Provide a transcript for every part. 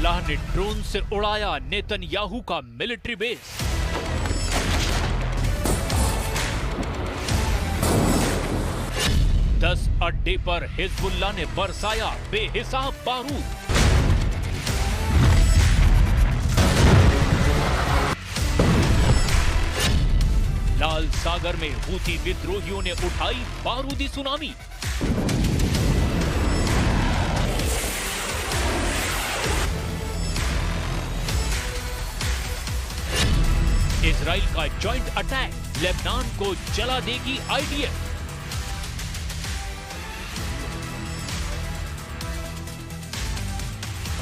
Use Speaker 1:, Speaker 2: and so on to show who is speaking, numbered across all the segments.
Speaker 1: Hezbollah ने drone से उड़ाया नेतन्याहू का मिलिट्री बेस। दस अड्डे पर हिजबुल्लाह ने बरसाया बेहिसाब बारूद। लाल सागर में हूथी विद्रोहियों ने उठाई बारूदी सुनामी। इजराइल का जॉइंट अटैक, लेबनान को जला देगी आईडीएफ।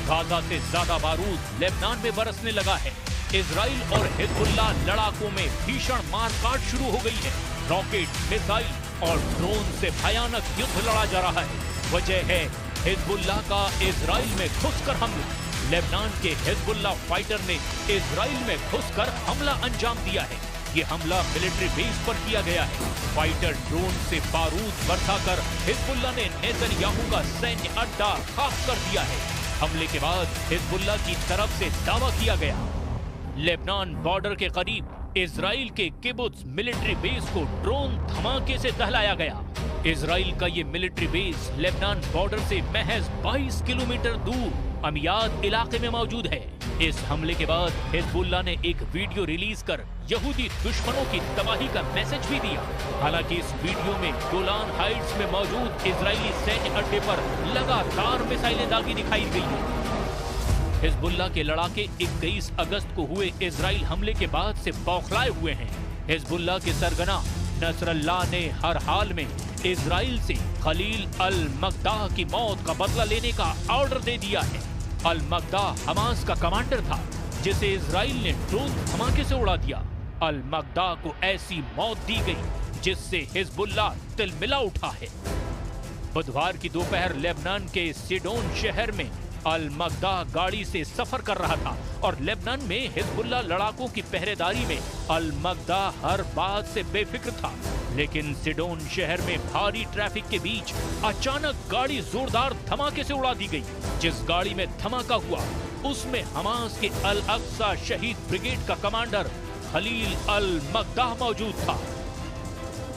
Speaker 1: गाजा से ज्यादा बारूद लेबनान में बरसने लगा है। इजराइल और हिजबुल्लाह लड़ाकों में भीषण मारकाट शुरू हो गई है। रॉकेट, मिसाइल और ड्रोन से भयानक युद्ध लड़ा जा रहा है। वजह है हिजबुल्लाह का इजराइल में घुसकर हमला। लेबनान के हिजबुल्लाह फाइटर ने इजराइल में घुसकर हमला अंजाम दिया है। ये हमला मिलिट्री बेस पर किया गया है। फाइटर ड्रोन से बारूद बरसाकर हिजबुल्लाह ने नेतन्याहू का सैन्य अड्डा खाक कर दिया है। हमले के बाद हिजबुल्लाह की तरफ से दावा किया गया। लेबनान बॉर्डर के करीब इजराइल के किबुत्ज मिलिट्री बेस को ड्रोन धमाके से दहलाया गया। इजराइल का ये मिलिट्री बेस लेबनान बॉर्डर से महज 22 किलोमीटर दूर अमियाद इलाके में मौजूद है। इस हमले के बाद हिजबुल्लाह ने एक वीडियो रिलीज कर यहूदी दुश्मनों की तबाही का मैसेज भी दिया। हालांकि इस वीडियो में गोलान हाइट्स में मौजूद इजरायली सैन्य अड्डे पर लगातार मिसाइलें दागी दिखाई गई है। हिजबुल्लाह के लड़ाके 21 अगस्त को हुए इजराइल हमले के बाद से बौखलाए हुए हैं। हिजबुल्लाह के सरगना नसरल्लाह ने हर हाल में इजराइल से खलील अल मकदाह की मौत का बदला लेने का ऑर्डर दे दिया है। अल मकदाह हमास का कमांडर था जिसे इजराइल ने ड्रोन धमाके से उड़ा दिया। अल मकदाह को ऐसी मौत दी गई जिससे हिजबुल्लाह तिलमिला उठा है। बुधवार की दोपहर लेबनान के सिडोन शहर में अल मकदाह गाड़ी से सफर कर रहा था और लेबनान में हिजबुल्लाह लड़ाकों की पहरेदारी में अल मकदाह हर बात से बेफिक्र था। लेकिन सिडोन शहर में भारी ट्रैफिक के बीच अचानक गाड़ी जोरदार धमाके से उड़ा दी गई। जिस गाड़ी में धमाका हुआ उसमें हमास के अल अक्सा शहीद ब्रिगेड का कमांडर खलील अल मकदाह मौजूद था।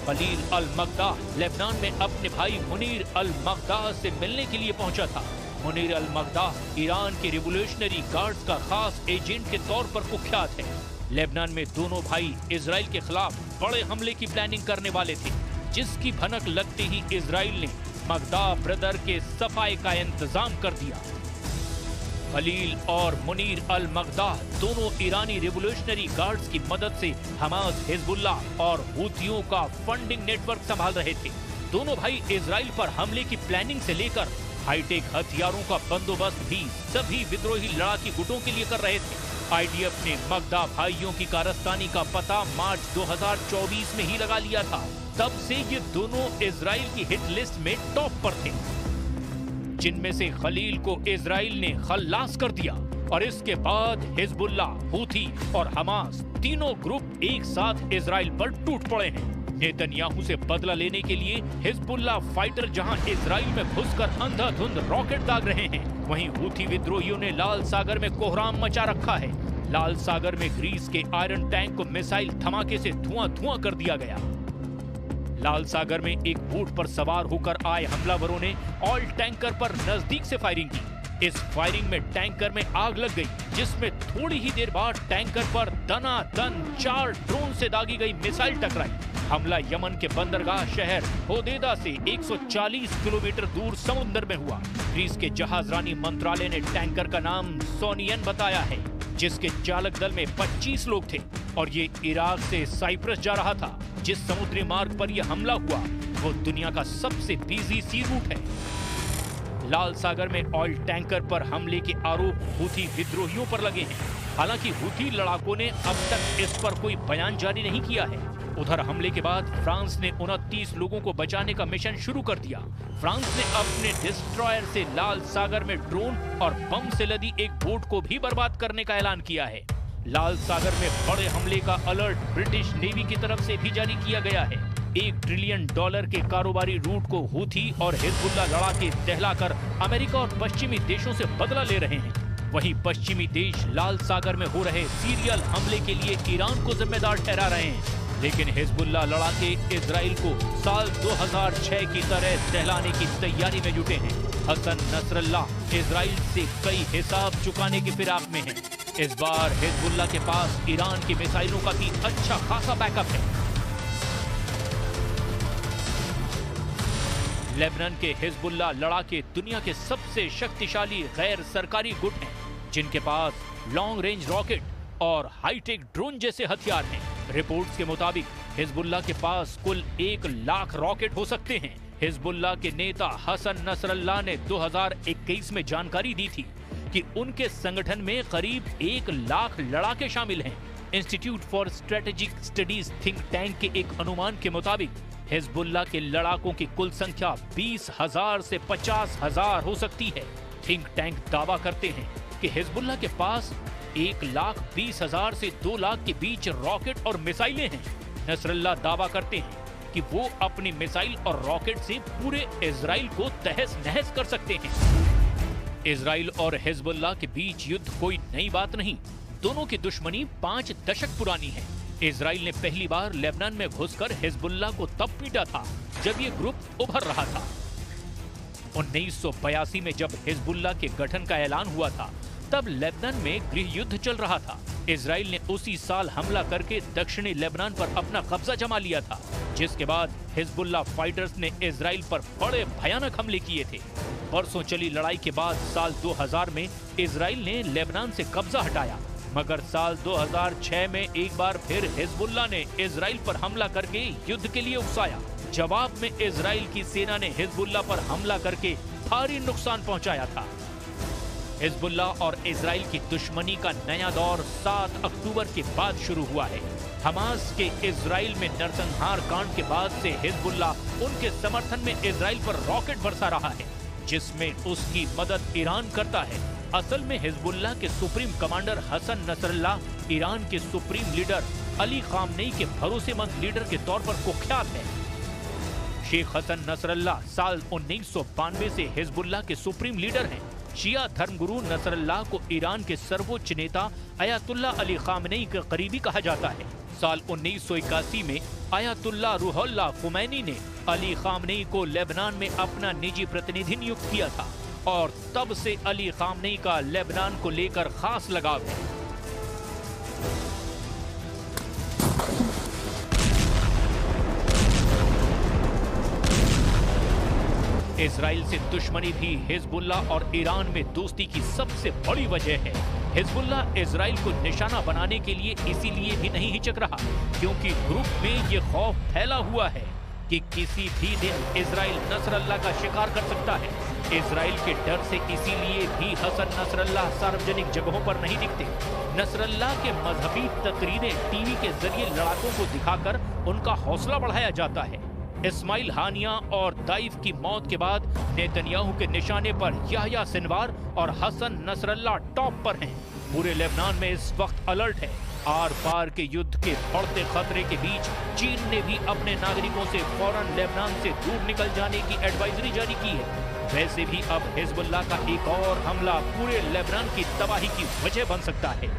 Speaker 1: खलील अल मकदाह लेबनान में अपने भाई मुनीर अल मकदाह से मिलने के लिए पहुंचा था। मुनीर अल मकदाह ईरान के रिवोल्यूशनरी गार्ड्स का खास एजेंट के तौर पर कुख्यात है। लेबनान में दोनों भाई इजराइल के खिलाफ बड़े हमले की प्लानिंग करने वाले थे, जिसकी भनक लगते ही इजराइल ने मकदाह ब्रदर के सफाई का इंतजाम कर दिया। खलील और मुनीर अल मकदाह दोनों ईरानी रिवोल्यूशनरी गार्ड्स की मदद से हमास, हिजबुल्लाह और हूथियों का फंडिंग नेटवर्क संभाल रहे थे। दोनों भाई इजराइल पर हमले की प्लानिंग से लेकर हाईटेक हथियारों का बंदोबस्त भी सभी विद्रोही लड़ाकी गुटों के लिए कर रहे थे। आईडीएफ ने मकदाह भाइयों की कारस्तानी का पता मार्च 2024 में ही लगा लिया था। तब से ये दोनों इजराइल की हिट लिस्ट में टॉप पर थे, जिनमें से खलील को इजराइल ने खल्लास कर दिया और इसके बाद हिजबुल्लाह, हूथी और हमास तीनों ग्रुप एक साथ इजराइल पर टूट पड़े हैं। नेतन्याहू से बदला लेने के लिए हिजबुल्लाह फाइटर जहां इजराइल में घुसकर अंधाधुंध रॉकेट दाग रहे हैं, वहीं हूथी विद्रोहियों ने लाल सागर में कोहराम मचा रखा है। लाल सागर में ग्रीस के आयरन टैंक को मिसाइल धमाके से धुआं कर दिया गया। लाल सागर में एक बोट पर सवार होकर आए हमलावरों ने ऑयल टैंकर पर नजदीक से फायरिंग की। इस फायरिंग में टैंकर में आग लग गई, जिसमें थोड़ी ही देर बाद टैंकर पर दनादन 4 ड्रोन से दागी गई मिसाइल टकराई। हमला यमन के बंदरगाह शहर होदेदा से 140 किलोमीटर दूर समुद्र में हुआ। ग्रीस के जहाजरानी मंत्रालय ने टैंकर का नाम सोनियन बताया है, जिसके चालक दल में 25 लोग थे और ये इराक से साइप्रस जा रहा था। जिस समुद्री मार्ग पर यह हमला हुआ वो दुनिया का सबसे बिजी सी रूट है। लाल सागर में ऑयल टैंकर पर हमले के आरोप हूथी विद्रोहियों पर लगे हैं। हालांकि हूथी लड़ाकों ने अब तक इस पर कोई बयान जारी नहीं किया है। उधर हमले के बाद फ्रांस ने 29 लोगों को बचाने का मिशन शुरू कर दिया। फ्रांस ने अपने डिस्ट्रॉयर से लाल सागर में ड्रोन और बम से लदी एक बोट को भी बर्बाद करने का ऐलान किया है। लाल सागर में बड़े हमले का अलर्ट ब्रिटिश नेवी की तरफ से भी जारी किया गया है। $1 ट्रिलियन के कारोबारी रूट को हूथी और हिजबुल्लाह लड़ाके दहलाकर अमेरिका और पश्चिमी देशों से बदला ले रहे हैं। वहीं पश्चिमी देश लाल सागर में हो रहे सीरियल हमले के लिए ईरान को जिम्मेदार ठहरा रहे हैं। लेकिन हिजबुल्लाह लड़ाके इजराइल को साल 2006 की तरह सहलाने की तैयारी में जुटे हैं। हसन नसरल्लाह इजराइल से कई हिसाब चुकाने की फिराक में हैं। इस बार हिजबुल्लाह के पास ईरान की मिसाइलों का भी अच्छा खासा बैकअप है। लेबनान के हिजबुल्लाह लड़ाके दुनिया के सबसे शक्तिशाली गैर सरकारी गुट हैं, जिनके पास लॉन्ग रेंज रॉकेट और हाईटेक ड्रोन जैसे हथियार हैं। रिपोर्ट्स के मुताबिक हिजबुल्लाह के पास कुल 1 लाख रॉकेट हो सकते हैं। हिजबुल्लाह के नेता हसन नसरल्लाह ने 2021 में जानकारी दी थी कि उनके संगठन में करीब 1 लाख लड़ाके शामिल हैं। Institute for strategic studies think tank के एक अनुमान के मुताबिक हिजबुल्लाह के लड़ाकों की कुल संख्या 20,000 से 50,000 हो सकती है। थिंक टैंक दावा करते हैं कि हिजबुल्लाह के पास 1,20,000 से 2 लाख के बीच रॉकेट और मिसाइलें हैं। नसरल्लाह दावा करते हैं कि वो अपनी मिसाइल और रॉकेट से पूरे इजराइल को तहस नहस कर सकते हैं। इजराइल और हिजबुल्लाह के बीच युद्ध कोई नई बात नहीं, दोनों की दुश्मनी 5 दशक पुरानी है। इजराइल ने पहली बार लेबनान में घुसकर हिजबुल्लाह को तब पीटा था जब ये ग्रुप उभर रहा था। 1982 में जब हिजबुल्लाह के गठन का ऐलान हुआ था, तब लेबनान में गृह युद्ध चल रहा था। इजराइल ने उसी साल हमला करके दक्षिणी लेबनान पर अपना कब्जा जमा लिया था, जिसके बाद हिजबुल्लाह फाइटर्स ने इजराइल पर बड़े भयानक हमले किए थे। बरसों चली लड़ाई के बाद साल 2000 में इजराइल ने लेबनान से कब्जा हटाया, मगर साल 2006 में एक बार फिर हिजबुल्लाह ने इजराइल पर हमला करके युद्ध के लिए उकसाया। जवाब में इजराइल की सेना ने हिजबुल्लाह पर हमला करके भारी नुकसान पहुंचाया था। हिजबुल्लाह और इजराइल की दुश्मनी का नया दौर 7 अक्टूबर के बाद शुरू हुआ है। हमास के इजराइल में नरसंहार कांड के बाद से हिजबुल्लाह उनके समर्थन में इजराइल पर रॉकेट बरसा रहा है, जिसमें उसकी मदद ईरान करता है। असल में हिजबुल्लाह के supreme commander Hassan Nasrallah Iran के सुप्रीम लीडर अली खामनेई के भरोसेमंद लीडर के तौर पर कुख्यात है। शेख हसन नसरल्लाह साल 1992 से हिजबुल्लाह के सुप्रीम लीडर हैं। शिया धर्मगुरु नसरल्लाह को ईरान के सर्वोच्च नेता अयातुल्लाह अली खामनेई के करीबी कहा जाता है। साल 1981 में अयातुल्लाह रूहुल्लाह खुमैनी ने अली खामनेई को लेबनान में अपना निजी प्रतिनिधि नियुक्त किया था और तब से अली खामनेई का लेबनान को लेकर खास लगाव है। इजराइल से दुश्मनी भी हिजबुल्लाह और ईरान में दोस्ती की सबसे बड़ी वजह है। हिजबुल्लाह इजराइल को निशाना बनाने के लिए इसीलिए भी नहीं हिचक रहा, क्योंकि ग्रुप में ये खौफ फैला हुआ है कि किसी भी दिन इजराइल नसरल्लाह का शिकार कर सकता है। इजराइल के डर से इसीलिए भी हसन नसरल्लाह सार्वजनिक जगहों पर नहीं दिखते। नसरल्लाह के मजहबी तकरीरें टीवी के जरिए लड़ाकों को दिखाकर उनका हौसला बढ़ाया जाता है। इस्माइल हानिया और दाइफ की मौत के बाद नेतन्याहू के निशाने पर याह्या सिनवार और हसन नसरल्लाह टॉप पर हैं। पूरे लेबनान में इस वक्त अलर्ट है। आर पार के युद्ध के बढ़ते खतरे के बीच चीन ने भी अपने नागरिकों से फौरन लेबनान से दूर निकल जाने की एडवाइजरी जारी की है। वैसे भी अब हिजबुल्लाह का एक और हमला पूरे लेबनान की तबाही की वजह बन सकता है।